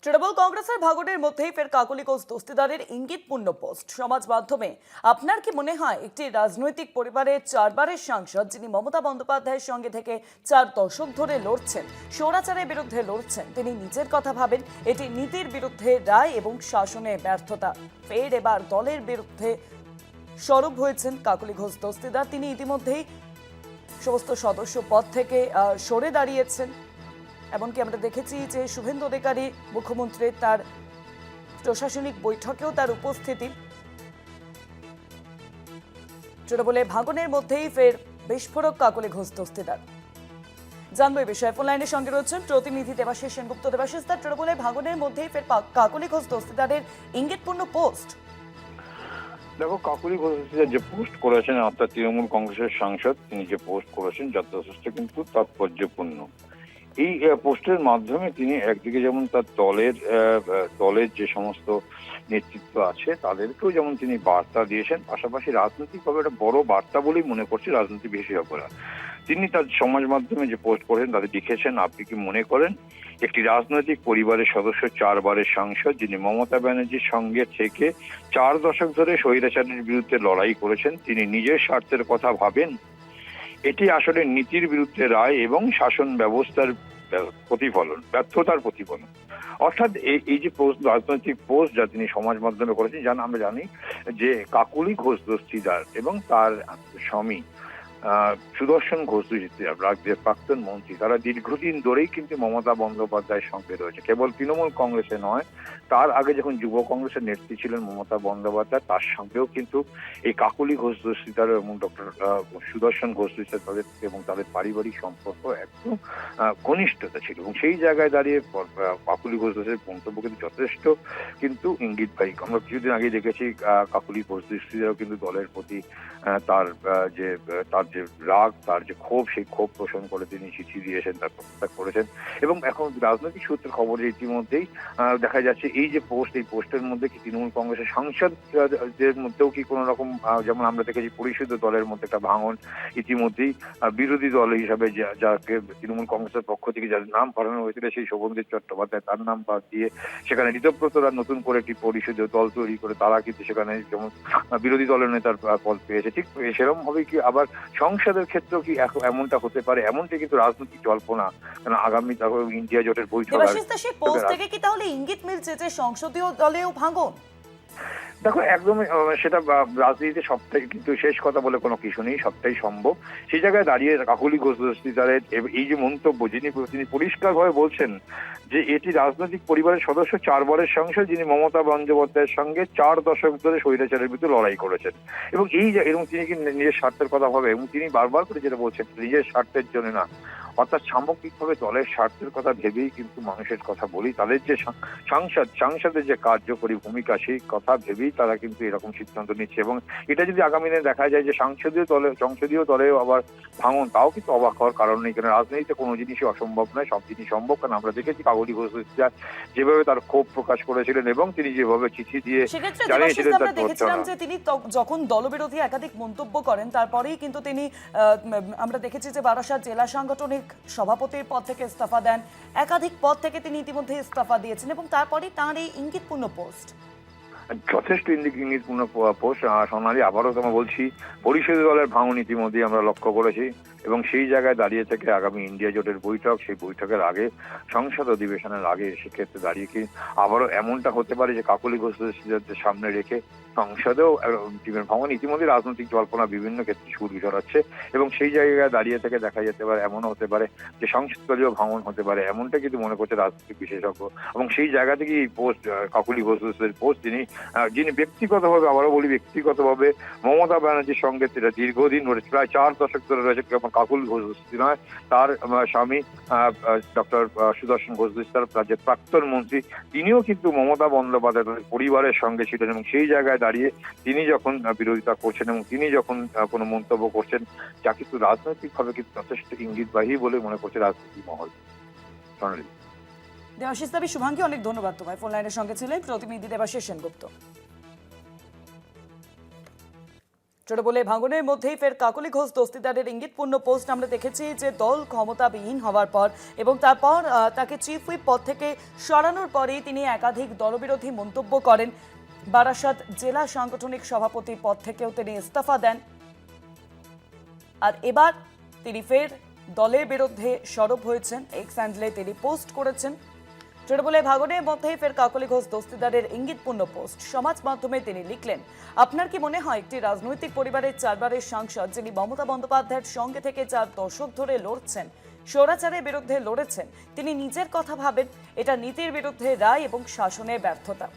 তৃণমূল কংগ্রেসের ভাগনের মধ্যেই ফের কাকলি ঘোষ দস্তিদারের ইঙ্গিতপূর্ণ পোস্ট সমাজ মাধ্যমে। আপনার কি মনে হয় একটি রাজনৈতিক পরিবারের চারবারের সাংসদ যিনি মমতা বন্দ্যোপাধ্যায়ের সঙ্গে থেকে 4 দশক ধরে লড়ছেন, স্বৈরাচারের বিরুদ্ধে লড়ছেন, তিনি নিজের কথা ভাবেন এটি নীতির বিরুদ্ধে রায় এবং শাসনে ব্যর্থতা? ফের এবার দলের বিরুদ্ধে সরব হয়েছেন কাকলি ঘোষ দস্তিদার। তিনি ইতিমধ্যেই সমস্ত সদস্য পদ থেকে সরে দাঁড়িয়েছেন। এমনকি আমরা দেখেছি যে শুভেন্দু অধিকারী মুখ্যমন্ত্রীর তার প্রশাসনিক বৈঠকেও তার উপস্থিতি। তৃণমূলে ভাঙনের মধ্যেই ফের বিস্ফোরক কাকলি ঘোষ দস্তিদার। জানবো এই বিষয়ে ফোন লাইনের সঙ্গে রয়েছেন প্রতিনিধি দেবাশিস সেনগুপ্ত। দেবাশিস, তার তৃণমূলের ভাঙনের মধ্যেই ফের কাকলি ঘোষ দস্তিদারের ইঙ্গিতপূর্ণ পোস্ট। দেখো, কাকলি ঘোষ যে পোস্ট করেছেন অর্থাৎ তৃণমূল কংগ্রেসের সাংসদ, তিনি যে পোস্ট করেছেন যা যথেষ্ট কিন্তু তাৎপর্যপূর্ণ। এই পোস্টের মাধ্যমে তিনি একদিকে যেমন তার দলের যে সমস্ত নেতৃত্ব আছে তাদেরকেও যেমন তিনি বার্তা দিয়েছেন, পাশাপাশি রাজনৈতিকভাবে একটা বড় বার্তা বলেই মনে করছে রাজনীতি বিশেষজ্ঞরা। তিনি তার সমাজ মাধ্যমে যে পোস্ট করেছেন তাদের লিখেছেন, আপনি কি মনে করেন একটি রাজনৈতিক পরিবারের সদস্য, 4 বারের সাংসদ, যিনি মমতা ব্যানার্জির সঙ্গে থেকে 4 দশক ধরে স্বৈরাচারের বিরুদ্ধে লড়াই করেছেন, তিনি নিজের স্বার্থের কথা ভাবেন? এটি আসলে নীতির বিরুদ্ধে রায় এবং শাসন ব্যবস্থার প্রতিফলন, ব্যর্থতার প্রতিফলন। অর্থাৎ এই যে রাজনৈতিক পোস্ট যা তিনি সমাজ মাধ্যমে করেছেন, আমরা জানি যে কাকলি ঘোষ দস্তিদার এবং তার স্বামী সুদর্শন ঘোষ দস্তিদার, রাজ্যের প্রাক্তন মন্ত্রী, তারা দীর্ঘদিন ধরেই কিন্তু মমতা বন্দ্যোপাধ্যায়ের সঙ্গে রয়েছে। কেবল তৃণমূল কংগ্রেসে নয়, তার আগে যখন যুব কংগ্রেসের নেত্রী ছিলেন মমতা বন্দ্যোপাধ্যায়, তার সঙ্গেও কিন্তু এই কাকলি ঘোষ দস্তিদার এবং ডক্টর সুদর্শন ঘোষ দস্তিদার তাদের এবং তাদের পারিবারিক সম্পর্ক একদম ঘনিষ্ঠতা ছিল। এবং সেই জায়গায় দাঁড়িয়ে কাকলি ঘোষ দস্তিদারের মন্তব্য কিন্তু যথেষ্ট কিন্তু ইঙ্গিতবাহী। আমরা কিছুদিন আগে দেখেছি কাকলি ঘোষ দস্তিদারও কিন্তু দলের প্রতি তার যে রাগ, তার যে ক্ষোভ, সেই ক্ষোভ পোষণ করে তিনি চিঠি দিয়েছেন, তার পদত্যাগ করেছেন। এবং এখন রাজনৈতিক সূত্রের খবরে ইতিমধ্যেই দেখা যাচ্ছে এই যে পোস্ট, এই পোস্টের মধ্যে কি তৃণমূল কংগ্রেসের সাংসদদের মধ্যেও কি কোনো রকম, যেমন আমরা দেখেছি পরিশুদ্ধ দলের মধ্যে একটা ভাঙন ইতিমধ্যেই। বিরোধী দল হিসাবে যাকে তৃণমূল কংগ্রেসের পক্ষ থেকে যার নাম পাঠানো হয়েছিল, সেই শোভনদেব চট্টোপাধ্যায়, তার নাম বাদ দিয়ে সেখানে ঋতব্রতরা নতুন করে একটি পরিষদ দল তৈরি করে তারা কিন্তু সেখানে যেমন বিরোধী দলের নেতার পদ পেয়েছে। ঠিক সেরকম হবে কি আবার সংসদের ক্ষেত্রেও কি এমনটা হতে পারে? এমনটা কিন্তু রাজনৈতিক জল্পনা, কারণ আগামী ইন্ডিয়া জোটের বৈঠক। সেই পোস্ট থেকে কি তাহলে ইঙ্গিত মিলছে যে সংসদীয় দলেও ভাঙন? দেখো, একদমই সেটা রাজনীতিতে সবটাই কিন্তু শেষ কথা বলে কোনো কিছু নেই, সবটাই সম্ভব। সেই জায়গায় দাঁড়িয়ে কাকলি ঘোষ দস্তিদারের এই যে মন্তব্য, তিনি পরিষ্কারভাবে বলছেন যে এটি রাজনৈতিক পরিবারের সদস্য, 4 বারের সাংসদ, যিনি মমতা বন্দ্যোপাধ্যায়ের সঙ্গে 4 দশক ধরে স্বৈরাচারের বিরুদ্ধে লড়াই করেছেন। এবং এবং তিনি কি নিজের স্বার্থের কথা ভাবে, এবং তিনি বারবার করে যেটা বলছেন নিজের স্বার্থের জন্য না, অর্থাৎ সামগ্রিকভাবে দলের স্বার্থের কথা ভেবেই কিন্তু মানুষের কথা বলি। তাদের যে সাংসদের যে কার্যকরী ভূমিকা, সেই কথা ভেবেই তারা কিন্তু এরকম সিদ্ধান্ত নিচ্ছে। এবং এটা যদি আগামী দিনে দেখা যায় যে সংসদীয় দলেও আবার ভাঙন, তাও কিন্তু অবাক হওয়ার কারণ নেই। কারণ রাজনীতিতে কোনো জিনিসই অসম্ভব নয়, সব জিনিস সম্ভব। কারণ আমরা দেখেছি কাকলি ঘোষ দস্তিদার যেভাবে তার ক্ষোভ প্রকাশ করেছিলেন এবং তিনি যেভাবে চিঠি দিয়ে জানিয়েছিলেন তার দেখেছিলাম যে তিনি যখন দলবিরোধী একাধিক মন্তব্য করেন, তারপরেই কিন্তু তিনি আমরা দেখেছি যে বারাসাত জেলা সাংগঠনিক সভাপতির পদ থেকে ইস্তফা দেন, একাধিক পদ থেকে তিনি ইতিমধ্যে ইস্তফা দিয়েছেন, এবং তারপরেই তাঁর এই ইঙ্গিতপূর্ণ পোস্ট। যথেষ্ট ইঙ্গিতপূর্ণ পোস্ট। সোনালী, আবারও তোমার বলছি, পরিষদীয় দলের ভাঙন ইতিমধ্যেই আমরা লক্ষ্য করেছি। এবং সেই জায়গায় দাঁড়িয়ে থেকে আগামী ইন্ডিয়া জোটের বৈঠক, সেই বৈঠকের আগে, সংসদ অধিবেশনের আগে, সেক্ষেত্রে দাঁড়িয়ে কি আবারও এমনটা হতে পারে যে কাকলি ঘোষ দস্তিদারদের সামনে রেখে সংসদেও টিমের ভাঙন? ইতিমধ্যে রাজনৈতিক জল্পনা বিভিন্ন ক্ষেত্রে সুর ছড়াচ্ছে। এবং সেই জায়গায় দাঁড়িয়ে থেকে দেখা যেতে পারে, এমনও হতে পারে যে সংসদীয় ভাঙন হতে পারে, এমনটা কিন্তু মনে করছে রাজনৈতিক বিশেষজ্ঞ। এবং সেই জায়গা থেকে এই পোস্ট, কাকলি ঘোষ দস্তিদারের পোস্ট, যিনি ব্যক্তিগতভাবে, আবারও বলি ব্যক্তিগতভাবে, মমতা ব্যানার্জির সঙ্গে দীর্ঘদিন ধরে প্রায় 4 দশক ধরে রয়েছে। কাকলি ঘোষ দস্তিদার নয়, তার স্বামী ডক্টর সুদর্শন ঘোষ দস্তিদার, রাজ্যের প্রাক্তন মন্ত্রী, তিনিও কিন্তু মমতা বন্দ্যোপাধ্যায়ের পরিবারের সঙ্গে ছিলেন। এবং সেই জায়গায় দাঁড়িয়ে তিনি যখন বিরোধিতা করছেন এবং তিনি যখন কোনো মন্তব্য করছেন, যা কিন্তু রাজনৈতিকভাবে কিন্তু যথেষ্ট ইঙ্গিতবাহী বলে মনে করছে রাজনীতি মহল। দেবাশিস দাবি, শুভাঙ্গী, অনেক ধন্যবাদ তোমায়। ফোন লাইনের সঙ্গে ছিলেন প্রতিনিধি দেবাশিস সেনগুপ্ত। তৃণমূলে ভাঙনের মধ্যেই ফের কাকলি ঘোষ দস্তিদারের ইঙ্গিতপূর্ণ পোস্ট আমরা দেখেছি যে দল ক্ষমতাবিহীন হওয়ার পর এবং তারপর তাকে চিফ হুইপ পদ থেকে সরানোর পরেই তিনি একাধিক দলবিরোধী মন্তব্য করেন। বারাসাত জেলা সাংগঠনিক সভাপতি পদ থেকেও তিনি ইস্তফা দেন। আর এবার তিনি ফের দলের বিরুদ্ধে সরব হয়েছেন। এক্স হ্যান্ডেলে তিনি পোস্ট করেছেন। তৃণমূলে ভাঙনের মধ্যেই ফের কাকলি ঘোষ দস্তিদারের ইঙ্গিতপূর্ণ পোস্ট। সমাজ মাধ্যমে তিনি লিখলেন, আপনার কি মনে হয় একটি রাজনৈতিক পরিবারের 4 বারের সাংসদ যিনি মমতা বন্দ্যোপাধ্যায়ের সঙ্গে থেকে 4 দশক ধরে লড়ছেন, স্বৈরাচারের বিরুদ্ধে লড়েছেন, তিনি নিজের কথা ভাবেন? এটা নীতির বিরুদ্ধে রায় এবং শাসনের ব্যর্থতা।